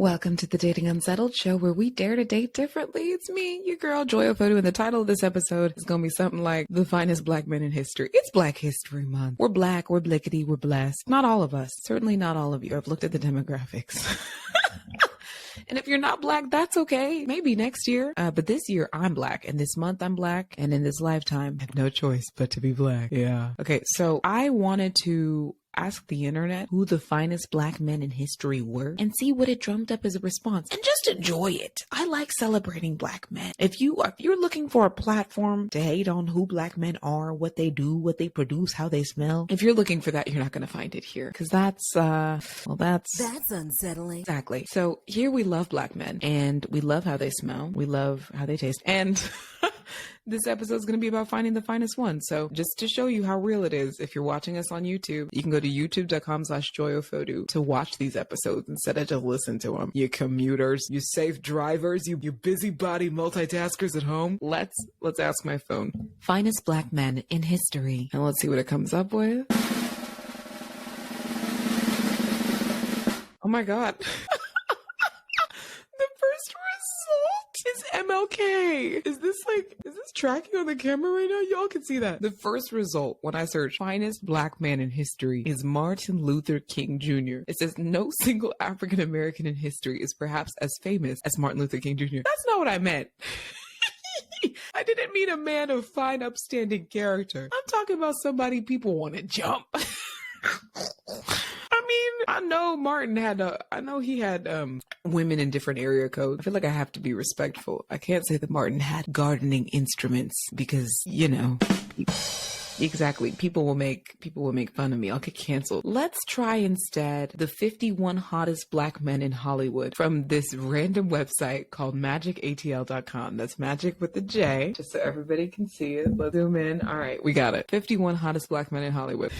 Welcome to the Dating Unsettled show where we dare to date differently. It's me, your girl, JoyOfodu, and the title of this episode is going to be something like The Finest Black Men in History. It's Black History Month. We're black, we're blickety, we're blessed. Not all of us. Certainly not all of you. I've looked at the demographics. And if you're not black, that's okay. Maybe next year. But this year, I'm black. And this month, I'm black. And in this lifetime, I have no choice but to be black. Yeah. Okay, so I wanted to ask the internet who the finest black men in history were and see what it drummed up as a response and just enjoy it. I like celebrating black men. If you're looking for a platform to hate on who black men are, what they do, what they produce, how they smell, if you're looking for that, you're not going to find it here because that's unsettling. Exactly. So here we love black men and we love how they smell. We love how they taste. And this episode is going to be about finding the finest one. So just to show you how real it is, if you're watching us on YouTube, you can go to youtube.com/JoyOfodu to watch these episodes instead of just listen to them. You commuters, you safe drivers, you busybody multitaskers at home. Let's ask my phone. Finest black men in history. And let's see what it comes up with. Oh my God. Is MLK. Is this tracking on the camera right now? Y'all can see that. The first result when I search finest black man in history is Martin Luther King Jr. It says no single African American in history is perhaps as famous as Martin Luther King Jr. That's not what I meant. I didn't mean a man of fine, upstanding character. I'm talking about somebody people want to jump. I know Martin he had women in different area codes. I feel like I have to be respectful. I can't say that Martin had gardening instruments because, exactly. People will make fun of me. I'll get canceled. Let's try instead the 51 hottest black men in Hollywood from this random website called magicatl.com. That's magic with the J, just so everybody can see it. Let's zoom in. All right, we got it. 51 hottest black men in Hollywood.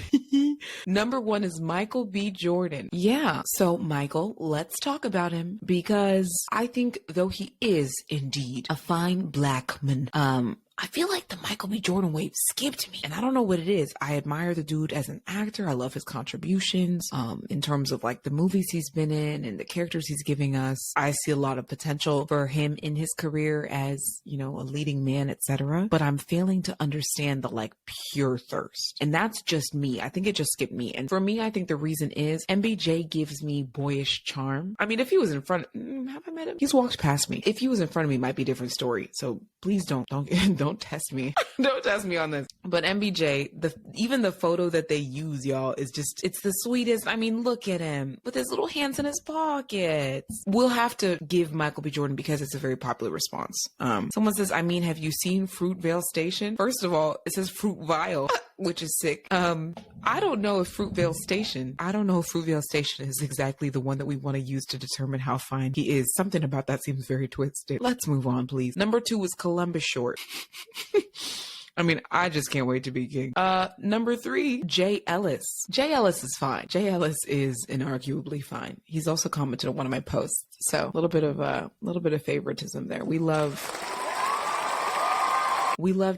Number 1 is Michael B. Jordan. Yeah, so Michael, let's talk about him because I think though he is indeed a fine black man, I feel like the Michael B. Jordan wave skipped me. And I don't know what it is. I admire the dude as an actor. I love his contributions in terms of like the movies he's been in and the characters he's giving us. I see a lot of potential for him in his career as, a leading man, etc. But I'm failing to understand the like pure thirst. And that's just me. I think it just skipped me. And for me, I think the reason is MBJ gives me boyish charm. I mean, if he was in front, have I met him? He's walked past me. If he was in front of me, it might be a different story. So please don't test me. Don't test me on this. But MBJ, even the photo that they use, y'all, is just, it's the sweetest. I mean, look at him with his little hands in his pockets. We'll have to give Michael B. Jordan because it's a very popular response. Someone says, have you seen Fruitvale Station? First of all, it says Fruitvale, which is sick. I don't know if Fruitvale Station is exactly the one that we want to use to determine how fine he is. Something about that seems very twisted. Let's move on, please. Number 2 is Columbus Short. I just can't wait to be king. Number 3, Jay Ellis. Jay Ellis is fine. Jay Ellis is inarguably fine. He's also commented on one of my posts. So a little bit of favoritism there. We love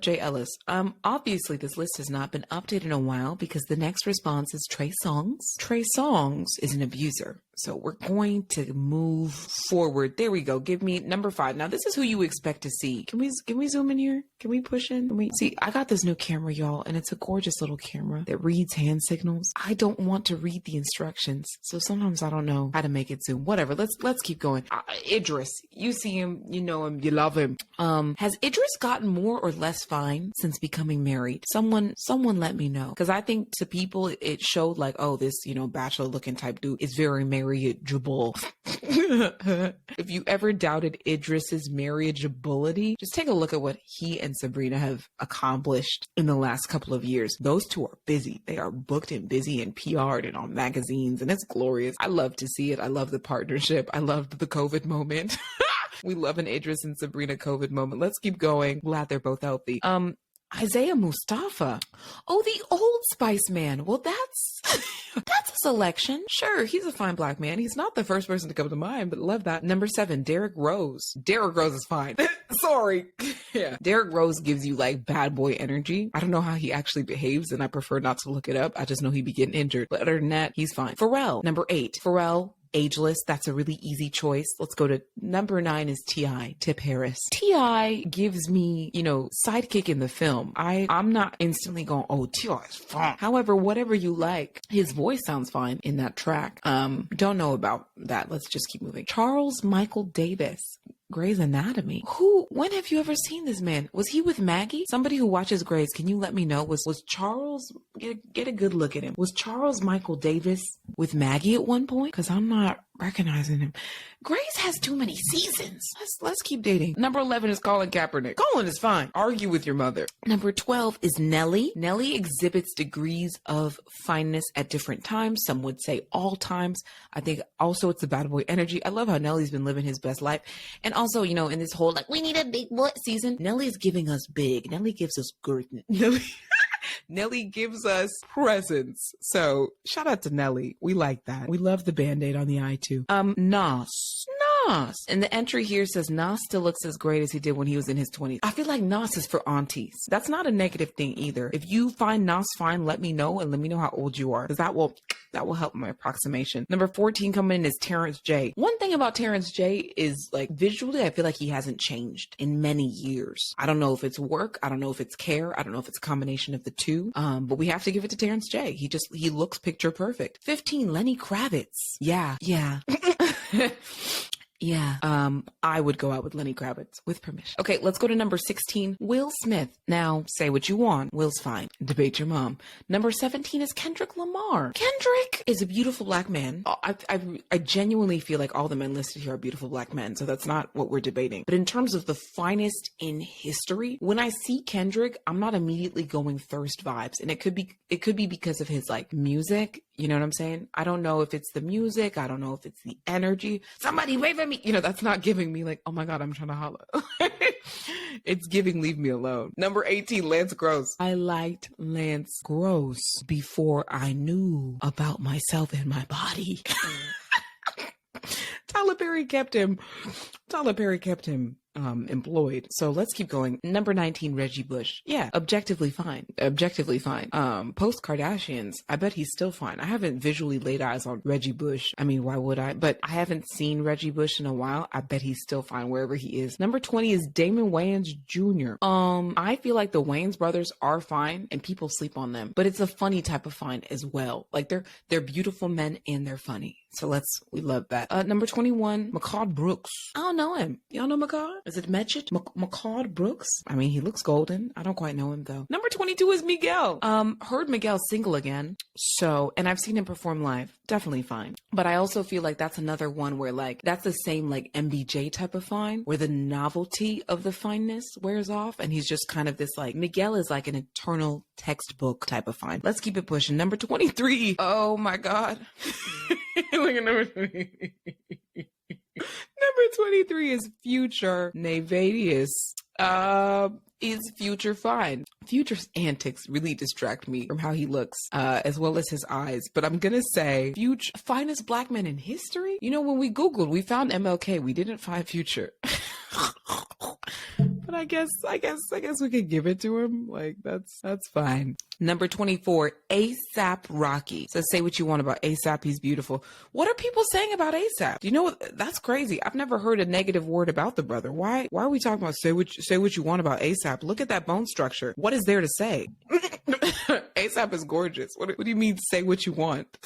Jay Ellis. Obviously this list has not been updated in a while because the next response is Trey Songz. Trey Songz is an abuser. So we're going to move forward. There we go. Give me number 5. Now this is who you expect to see. Can we zoom in here? Can we push in? Can we see? I got this new camera, y'all, and it's a gorgeous little camera that reads hand signals. I don't want to read the instructions, so sometimes I don't know how to make it zoom. Whatever. Let's keep going. Idris, you see him, you know him, you love him. Has Idris gotten more or less fine since becoming married? Someone let me know, because I think to people it showed like, oh, this bachelor looking type dude is very marriageable. If you ever doubted Idris's marriageability, just take a look at what he and Sabrina have accomplished in the last couple of years. Those two are busy. They are booked and busy and PR'd and on magazines, and it's glorious. I love to see it. I love the partnership. I love the COVID moment. We love an Idris and Sabrina COVID moment. Let's keep going. Glad they're both healthy. Isaiah Mustafa. Oh, the Old Spice man. Well, that's a selection. Sure, he's a fine black man. He's not the first person to come to mind, but love that. Number 7, Derrick Rose. Derrick Rose is fine. Sorry. Yeah. Derrick Rose gives you like bad boy energy. I don't know how he actually behaves, and I prefer not to look it up. I just know he be getting injured. But other than that, he's fine. Pharrell. Number 8. Pharrell, ageless. That's a really easy choice. Let's go to number 9 is T.I., Tip Harris. T.I. gives me, sidekick in the film. I'm not instantly going, oh, T.I. is fine. However, whatever you like, his voice sounds fine in that track. Don't know about that. Let's just keep moving. Charles Michael Davis. Grey's Anatomy. When have you ever seen this man? Was he with Maggie? Somebody who watches Grey's, can you let me know? Was Charles, get a good look at him. Was Charles Michael Davis with Maggie at one point? Because I'm not recognizing him. Grey's has too many seasons. Let's keep dating. Number 11 is Colin Kaepernick. Colin is fine. Argue with your mother. Number 12 is Nelly. Nelly exhibits degrees of fineness at different times. Some would say all times. I think also it's the bad boy energy. I love how Nelly's been living his best life. And also, in this whole, we need a big boy season, Nelly's giving us big. Nelly gives us girthness. Nelly gives us presents. So shout out to Nelly. We like that. We love the Band-Aid on the eye too. Nas. And the entry here says Nas still looks as great as he did when he was in his 20s. I feel like Nas is for aunties. That's not a negative thing either. If you find Nas fine, let me know, and let me know how old you are, because that will help my approximation. Number 14 coming in is Terrence J. One thing about Terrence J is, visually, I feel like he hasn't changed in many years. I don't know if it's work. I don't know if it's care. I don't know if it's a combination of the two. But we have to give it to Terrence J. He looks picture perfect. 15, Lenny Kravitz. Yeah. Yeah, I would go out with Lenny Kravitz with permission. Okay, let's go to number 16, Will Smith. Now, say what you want. Will's fine. Debate your mom. Number 17 is Kendrick Lamar. Kendrick is a beautiful black man. I genuinely feel like all the men listed here are beautiful black men, so that's not what we're debating. But in terms of the finest in history, when I see Kendrick, I'm not immediately going thirst vibes, and it could be because of his music. You know what I'm saying? I don't know if it's the music. I don't know if it's the energy. Somebody wave at me. That's not giving me oh my God, I'm trying to holler. It's giving leave me alone. Number 18, Lance Gross. I liked Lance Gross before I knew about myself and my body. Tyler Perry kept him employed. So let's keep going. Number 19, Reggie Bush. Yeah, objectively fine. Post Kardashians, I bet he's still fine. I haven't visually laid eyes on Reggie Bush. I mean, why would I? But I haven't seen Reggie Bush in a while. I bet he's still fine wherever he is. Number 20 is Damon Wayans Jr. I feel like the Wayans brothers are fine and people sleep on them, but it's a funny type of fine as well. They're beautiful men and they're funny. So we love that. Number 21, Mehcad Brooks. I don't know him. Y'all know Mehcad? Is it Mehcad? Mehcad Brooks? I mean, he looks golden. I don't quite know him though. Number 22 is Miguel. Heard Miguel single again. And I've seen him perform live. Definitely fine. But I also feel like that's another one where that's the same MBJ type of fine, where the novelty of the fineness wears off. And he's just kind of this Miguel is an eternal textbook type of fine. Let's keep it pushing. Number 23. Oh my God. Look at number 23. Number 23 is Future Nevadius. Is Future fine? Future's antics really distract me from how he looks, as well as his eyes. But I'm gonna say Future, finest black man in history? When we Googled, we found MLK. We didn't find Future. But I guess we could give it to him. That's fine. Number 24, ASAP Rocky. So say what you want about ASAP. He's beautiful. What are people saying about ASAP? Do you know what? That's crazy. I've never heard a negative word about the brother. Why are we talking about say what you want about ASAP? Look at that bone structure. What is there to say? ASAP is gorgeous. What do you mean say what you want?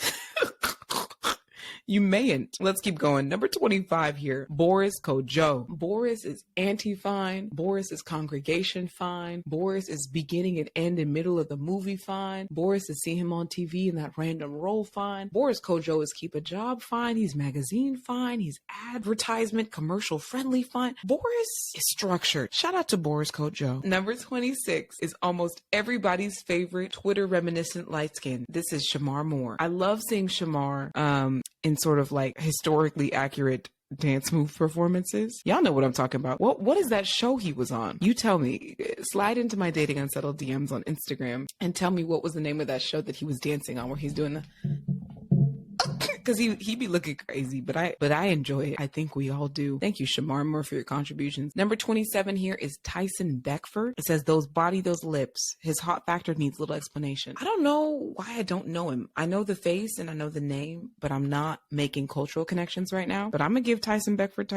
You mayn't. Let's keep going. Number 25 here, Boris Kojo. Boris is anti-fine. Boris is congregation fine. Boris is beginning and end and middle of the movie fine. Boris is seeing him on TV in that random role fine. Boris Kojo is keep a job fine. He's magazine fine. He's advertisement commercial friendly fine. Boris is structured. Shout out to Boris Kojo. Number 26 is almost everybody's favorite Twitter reminiscent light skin. This is Shamar Moore. I love seeing Shamar in sort of historically accurate dance move performances. Y'all know what I'm talking about. What is that show he was on? You tell me. Slide into my Dating Unsettled DMs on Instagram and tell me what was the name of that show that he was dancing on where he's doing the Because he be looking crazy, but I enjoy it. I think we all do. Thank you, Shamar Moore, for your contributions. Number 27 here is Tyson Beckford. It says, those lips. His hot factor needs little explanation. I don't know why I don't know him. I know the face and I know the name, but I'm not making cultural connections right now. But I'm going to give Tyson Beckford.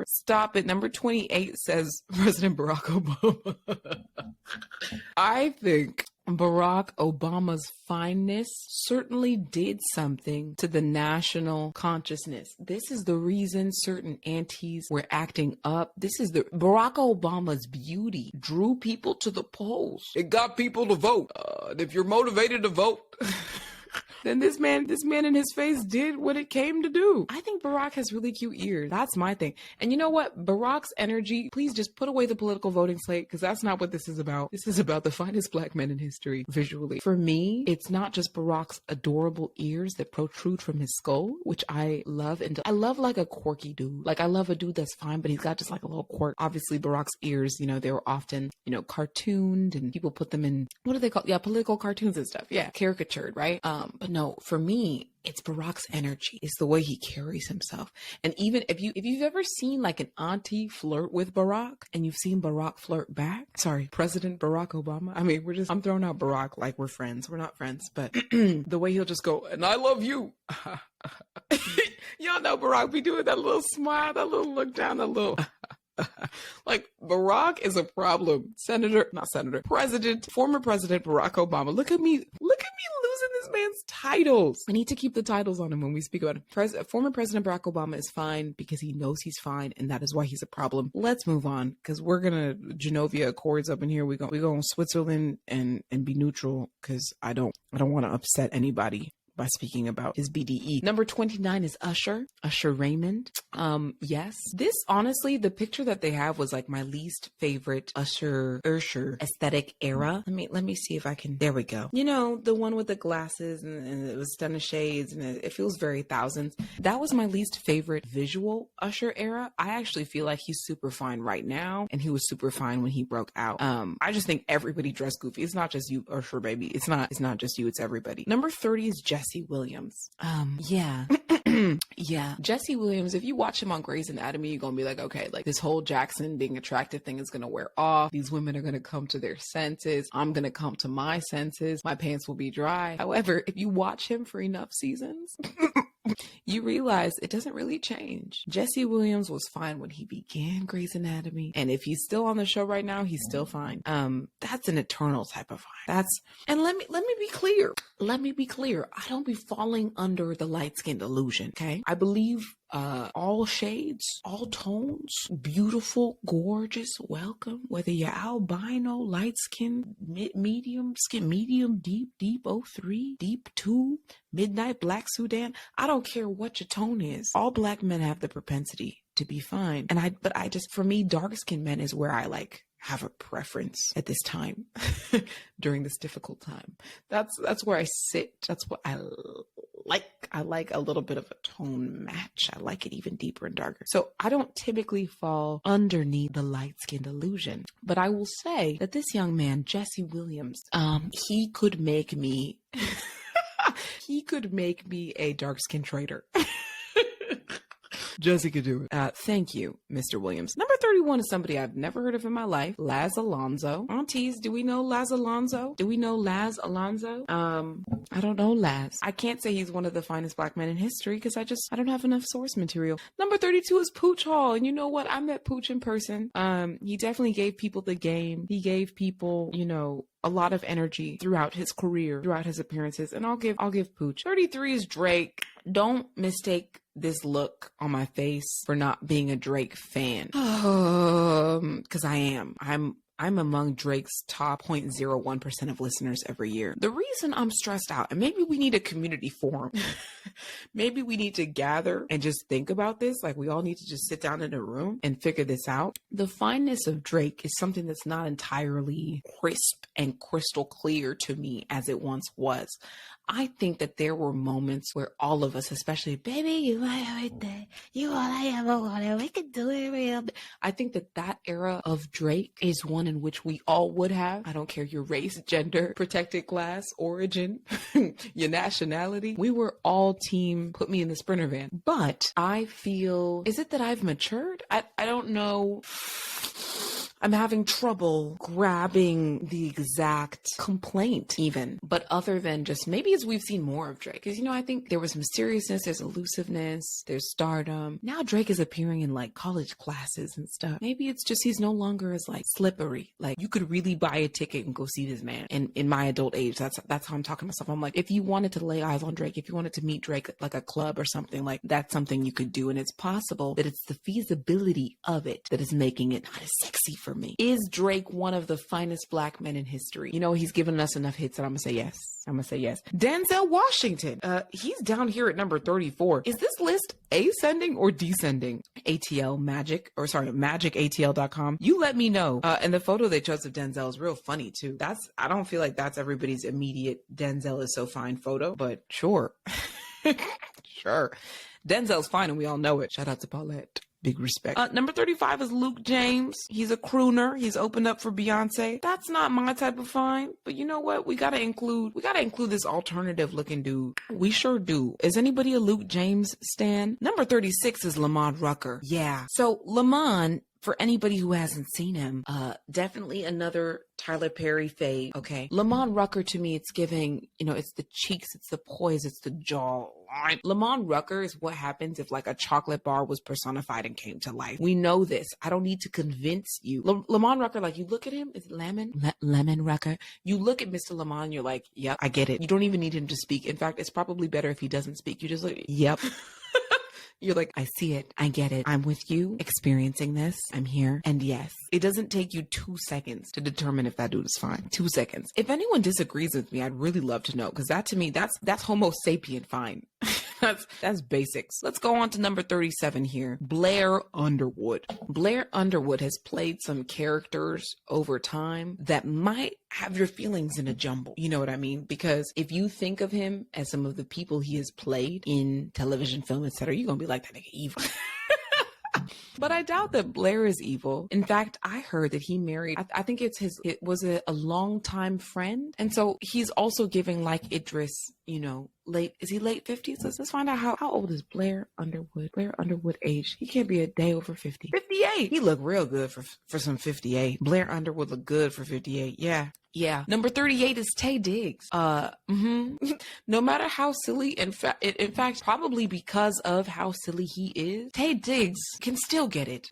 Stop it. Number 28 says President Barack Obama. I think Barack Obama's fineness certainly did something to the national consciousness. This is the reason certain aunties were acting up. Barack Obama's beauty drew people to the polls. It got people to vote. And if you're motivated to vote, then this man in his face did what it came to do. I think Barack has really cute ears. That's my thing. And you know what? Barack's energy, please just put away the political voting slate, because that's not what this is about. This is about the finest black men in history visually. For me, it's not just Barack's adorable ears that protrude from his skull, which I love. And I love like a quirky dude. Like I love a dude that's fine, but he's got just like a little quirk. Obviously, Barack's ears, they were often, cartooned, and people put them in, what do they call? Yeah, political cartoons and stuff. Yeah, caricatured, right? But no, for me, it's Barack's energy. It's the way he carries himself. And even if you've ever seen like an auntie flirt with Barack and you've seen Barack flirt back, sorry, President Barack Obama. I mean, I'm throwing out Barack like we're friends. We're not friends, but the way he'll just go, and I love you. Y'all know Barack be doing that little smile, that little look down, that little... Like Barack is a problem. Former President Barack Obama. Look at me losing this man's titles. I need to keep the titles on him when we speak about him. Former President Barack Obama is fine because he knows he's fine, and that is why he's a problem. Let's move on, because we're gonna Genovia Accords up in here. We go in Switzerland and be neutral, because I don't want to upset anybody by speaking about his BDE. Number 29 is Usher Raymond. Yes. This, honestly, the picture that they have was like my least favorite Usher aesthetic era. Let me see if I can, there we go. The one with the glasses and it was stunning shades and it feels very thousands. That was my least favorite visual Usher era. I actually feel like he's super fine right now, and he was super fine when he broke out. I just think everybody dressed goofy. It's not just you, Usher, baby. It's not just you, it's everybody. Number 30 is Jesse Williams. Yeah. Yeah. Jesse Williams, if you watch him on Grey's Anatomy, you're going to be like, okay, like this whole Jackson being attractive thing is going to wear off. These women are going to come to their senses. I'm going to come to my senses. My pants will be dry. However, if you watch him for enough seasons, you realize it doesn't really change. Jesse Williams was fine when he began Grey's Anatomy. And if he's still on the show right now, he's still fine. That's an eternal type of fine. And let me be clear. I don't be falling under the light-skinned illusion, okay? I believe all shades, all tones, beautiful, gorgeous, welcome. Whether you're albino, light skin, medium skin, medium, deep 03, deep 2, midnight black Sudan. I don't care what your tone is. All black men have the propensity to be fine. But for me, dark skinned men is where I like have a preference at this time during this difficult time. That's where I sit. That's what I like. I like a little bit of a tone match. I like it even deeper and darker. So I don't typically fall underneath the light-skinned illusion. But I will say that this young man, Jesse Williams, he could make me a dark-skinned traitor. Jesse could do it. Thank you, Mr. Williams. Number 31 is somebody I've never heard of in my life. Laz Alonso. Aunties, do we know Laz Alonso? I don't know Laz. I can't say he's one of the finest black men in history because I don't have enough source material. Number 32 is Pooch Hall. And you know what? I met Pooch in person. He definitely gave people the game. He gave people, a lot of energy throughout his career, throughout his appearances. And I'll give Pooch. 33 is Drake. Don't mistake this look on my face for not being a Drake fan. Because I am. I'm among Drake's top 0.01% of listeners every year. The reason I'm stressed out, and maybe we need a community forum. Maybe we need to gather and just think about this. Like we all need to just sit down in a room and figure this out. The fineness of Drake is something that's not entirely crisp and crystal clear to me as it once was. I think that there were moments where all of us, especially, baby, you are everything, you all I ever wanted, we can do it real. I think that that era of Drake is one in which we all would have, I don't care your race, gender, protected class, origin, your nationality. We were all team put me in the Sprinter van. But I feel, is it that I've matured? I don't know. I'm having trouble grabbing the exact complaint even, but other than just maybe as we've seen more of Drake, because, I think there was mysteriousness, there's elusiveness, there's stardom. Now Drake is appearing in like college classes and stuff. Maybe it's just he's no longer as like slippery. Like you could really buy a ticket and go see this man. And in my adult age, that's how I'm talking to myself. I'm like, if you wanted to lay eyes on Drake, if you wanted to meet Drake at like a club or something, like that's something you could do. And it's possible that it's the feasibility of it that is making it not as sexy for me. Is Drake one of the finest black men in history? He's given us enough hits that I'm gonna say yes. Denzel Washington. He's down here at number 34. Is this list ascending or descending? magicatl.com. You let me know. And the photo they chose of Denzel is real funny too. I don't feel like that's everybody's immediate Denzel is so fine photo, but sure. Sure. Denzel's fine and we all know it. Shout out to Paulette. Big respect. Number 35 is Luke James. He's a crooner. He's opened up for Beyonce. That's not my type of fine, but you know what? We gotta include this alternative looking dude. We sure do. Is anybody a Luke James stan? Number 36 is Lamont Rucker. Yeah. So Lamont, for anybody who hasn't seen him, definitely another Tyler Perry fave. Okay. Lamont Rucker, to me, it's giving, it's the cheeks, it's the poise, it's the jaw. Lamont Rucker is what happens if like a chocolate bar was personified and came to life. We know this. I don't need to convince you. Lamont Rucker, like you look at him, is it Lemon Rucker? You look at Mr. Lamont, you're like, yep, I get it. You don't even need him to speak. In fact, it's probably better if he doesn't speak. You just look, yep. You're like, I see it. I get it. I'm with you experiencing this. I'm here. And yes, it doesn't take you 2 seconds to determine if that dude is fine. 2 seconds. If anyone disagrees with me, I'd really love to know. Cause that to me, that's Homo sapien fine. That's basics. Let's go on to number 37 here. Blair Underwood. Blair Underwood has played some characters over time that might have your feelings in a jumble. You know what I mean? Because if you think of him as some of the people he has played in television, film, etc., you're going to be like, that nigga evil. But I doubt that Blair is evil. In fact, I heard that he married, I think it was a longtime friend. And so he's also giving like Idris, is he late 50s? Let's find out how old is Blair Underwood? Blair Underwood age. He can't be a day over 50. 58. He looked real good for some 58. Blair Underwood looked good for 58. Yeah. Yeah. Number 38 is Taye Diggs. No matter how silly, in fact, probably because of how silly he is, Taye Diggs can still get it.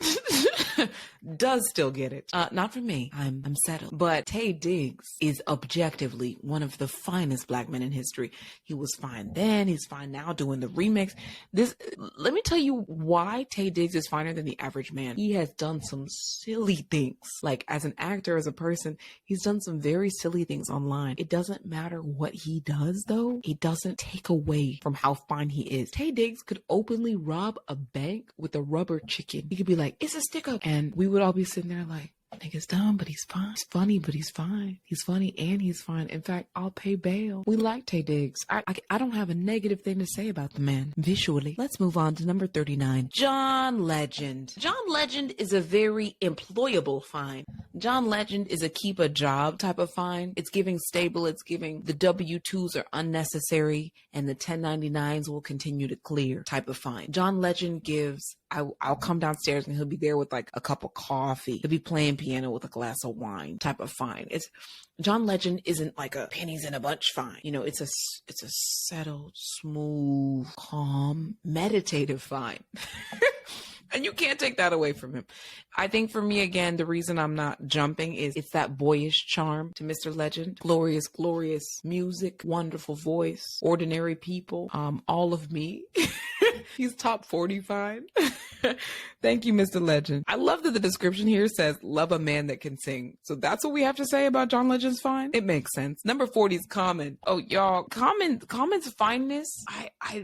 Does still get it. Not for me. I'm settled. But Taye Diggs is objectively one of the finest black men in history. He was fine then. He's fine now doing the remix. Let me tell you why Taye Diggs is finer than the average man. He has done some silly things. Like as an actor, as a person, he's done some very silly things online. It doesn't matter what he does though. It doesn't take away from how fine he is. Taye Diggs could openly rob a bank with a rubber chicken. He could be like, it's a stick up. And we would all be sitting there like, nigga's dumb, but he's fine. He's funny, but he's fine. He's funny and he's fine. In fact, I'll pay bail. We like Taye Diggs. I don't have a negative thing to say about the man visually. Let's move on to number 39. John Legend. John Legend is a very employable fine. John Legend is a keep a job type of fine. It's giving stable. It's giving the W-2s are unnecessary and the 1099s will continue to clear type of fine. John Legend gives, I'll come downstairs and he'll be there with like a cup of coffee. He'll be playing piano with a glass of wine type of fine. John Legend isn't like a pennies in a bunch fine. It's a settled, smooth, calm, meditative fine. And you can't take that away from him. I think for me, again, the reason I'm not jumping is it's that boyish charm to Mr. Legend. Glorious, glorious music, wonderful voice, ordinary people, all of me. He's top 40 fine. Thank you, Mr. Legend. I love that the description here says, love a man that can sing. So that's what we have to say about John Legend's fine? It makes sense. Number 40 is Common. Oh, y'all, Common's fineness,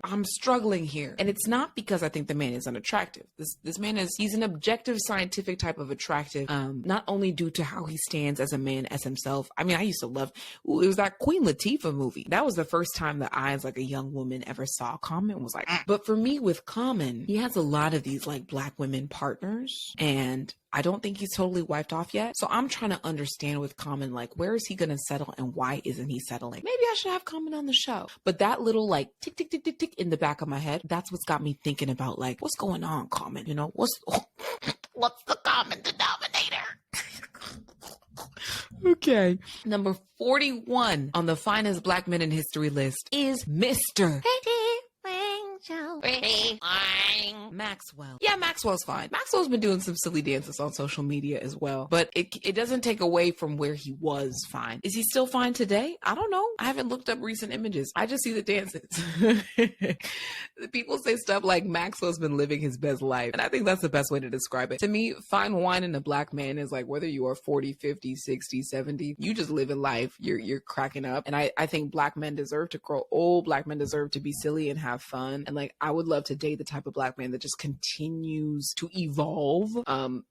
I'm struggling here. And it's not because I think the man is unattractive. This man he's an objective scientific type of attractive, not only due to how he stands as a man, as himself. I mean, I used to love, it was that Queen Latifah movie. That was the first time that I, as like a young woman, ever saw Common, was like, but for me with Common, he has a lot of these like black women partners, and I don't think he's totally wiped off yet. So I'm trying to understand with Common, like, where is he going to settle and why isn't he settling? Maybe I should have Common on the show. But that little like tick, tick, tick, tick, tick in the back of my head, that's what's got me thinking about like, what's going on, Common? You know, what's the common denominator? Okay. Number 41 on the finest black men in history list is Mr. Maxwell. Yeah, Maxwell's fine. Maxwell's been doing some silly dances on social media as well, but it doesn't take away from where he was fine. Is he still fine today? I don't know. I haven't looked up recent images. I just see the dances. People say stuff like Maxwell's been living his best life, and I think that's the best way to describe it. To me, fine wine in a black man is like whether you are 40, 50, 60, 70, you just living life. You're cracking up. And I think black men deserve to grow old. Black men deserve to be silly and have fun. And like, I would love to date the type of black man that just continues to evolve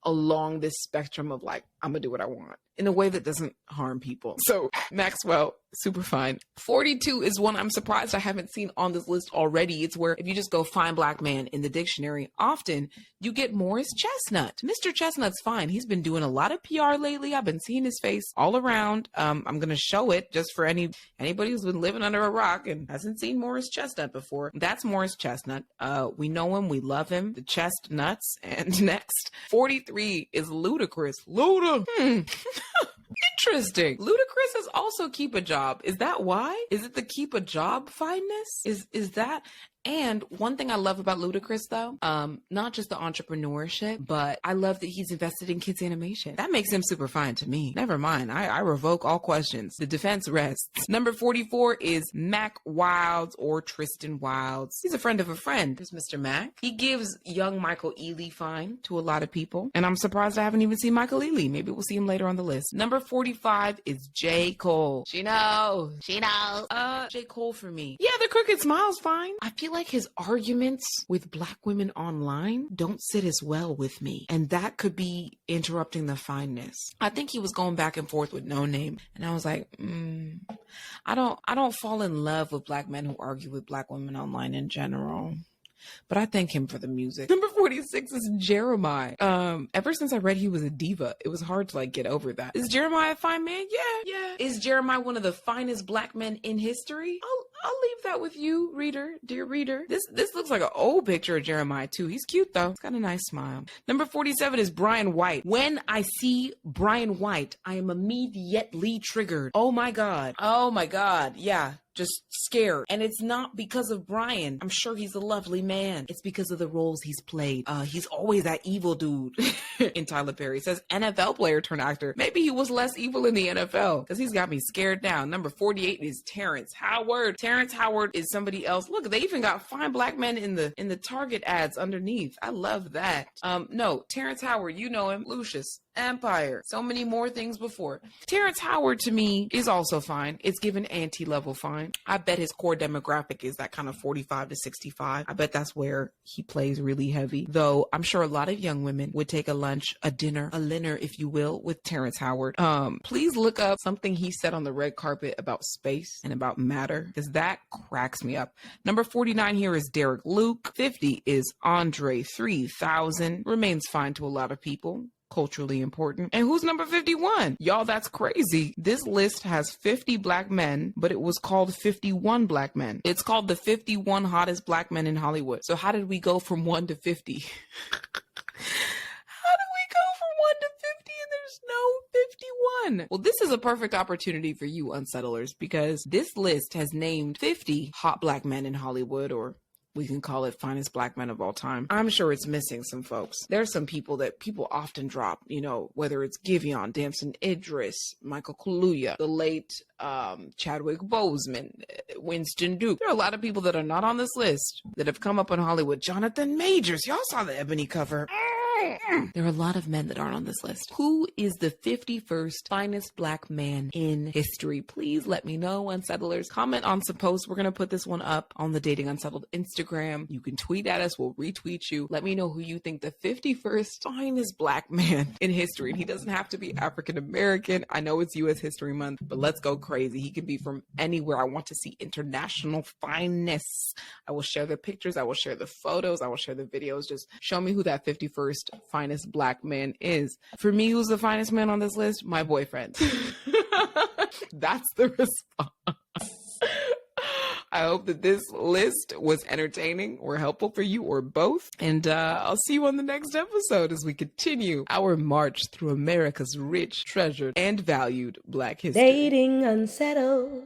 along this spectrum of like, I'm gonna do what I want in a way that doesn't harm people. So Maxwell, super fine. 42 is one I'm surprised I haven't seen on this list already. It's where if you just go fine black man in the dictionary, often you get Morris Chestnut. Mr. Chestnut's fine. He's been doing a lot of PR lately. I've been seeing his face all around. I'm going to show it just for anybody who's been living under a rock and hasn't seen Morris Chestnut before. That's Morris Chestnut. We know him. We love him. The chestnuts. And next, 43 is Ludacris. Luda. Interesting. Ludacris is also keep a job. Is that why? Is it the keep a job fineness? Is that? And one thing I love about Ludacris, though, not just the entrepreneurship, but I love that he's invested in kids animation. That makes him super fine to me. Never mind. I revoke all questions. The defense rests. Number 44 is Mac Wilds or Tristan Wilds. He's a friend of a friend. There's Mr. Mac. He gives young Michael Ealy fine to a lot of people. And I'm surprised I haven't even seen Michael Ealy. Maybe we'll see him later on the list. Number 45 is J. Cole. She knows. J. Cole for me. Yeah, the Crooked Smile's fine. I feel like his arguments with black women online don't sit as well with me, and that could be interrupting the fineness. I think he was going back and forth with No Name, and I was like, I don't fall in love with black men who argue with black women online in general. But I thank him for the music. Number 46 is Jeremiah. Ever since I read he was a diva, it was hard to like get over that. Is Jeremiah a fine man? Yeah. Is Jeremiah one of the finest black men in history? I'll leave that with you, reader, dear reader. This looks like an old picture of Jeremiah too. He's cute though. He's got a nice smile. Number 47 is Brian White. When I see Brian White, I am immediately triggered. Oh my God. Yeah. Just scared. And it's not because of Brian. I'm sure he's a lovely man. It's because of the roles he's played. He's always that evil dude in Tyler Perry. It says NFL player turned actor. Maybe he was less evil in the NFL because he's got me scared now. Number 48 is Terrence Howard. Terrence Howard is somebody else. Look, they even got fine black men in the Target ads underneath. I love that. No, Terrence Howard, you know him. Lucius. Empire. So many more things before. Terrence Howard to me is also fine. It's given anti-level fine. I bet his core demographic is that kind of 45 to 65. I bet that's where he plays really heavy. Though I'm sure a lot of young women would take a lunch, a dinner, a dinner, if you will, with Terrence Howard. Please look up something he said on the red carpet about space and about matter, because that cracks me up. Number 49 here is Derek Luke. 50 is Andre 3000. Remains fine to a lot of people. Culturally important. And who's number 51? Y'all, that's crazy. This list has 50 black men, but it was called 51 black men. It's called the 51 hottest black men in Hollywood. So how did we go from 1 to 50? How did we go from 1 to 50 and there's no 51? Well, this is a perfect opportunity for you unsettlers, because this list has named 50 hot black men in Hollywood, or we can call it finest black men of all time. I'm sure it's missing some folks. There's some people that people often drop, you know, whether it's Giveon, Damson Idris, Michael Kaluuya, the late Chadwick Boseman, Winston Duke. There are a lot of people that are not on this list that have come up in Hollywood. Jonathan Majors, y'all saw the Ebony cover. There are a lot of men that aren't on this list. Who is the 51st finest black man in history? Please let me know, Unsettlers. Comment on some posts. We're going to put this one up on the Dating Unsettled Instagram. You can tweet at us. We'll retweet you. Let me know who you think the 51st finest black man in history. And he doesn't have to be African American. I know it's U.S. History Month, but let's go crazy. He can be from anywhere. I want to see international fineness. I will share the pictures. I will share the photos. I will share the videos. Just show me who that 51st finest black man is. For me, who's the finest man on this list? My boyfriend. That's the response. I hope that this list was entertaining or helpful for you or both. And I'll see you on the next episode as we continue our march through America's rich, treasured, and valued Black history. Dating Unsettled.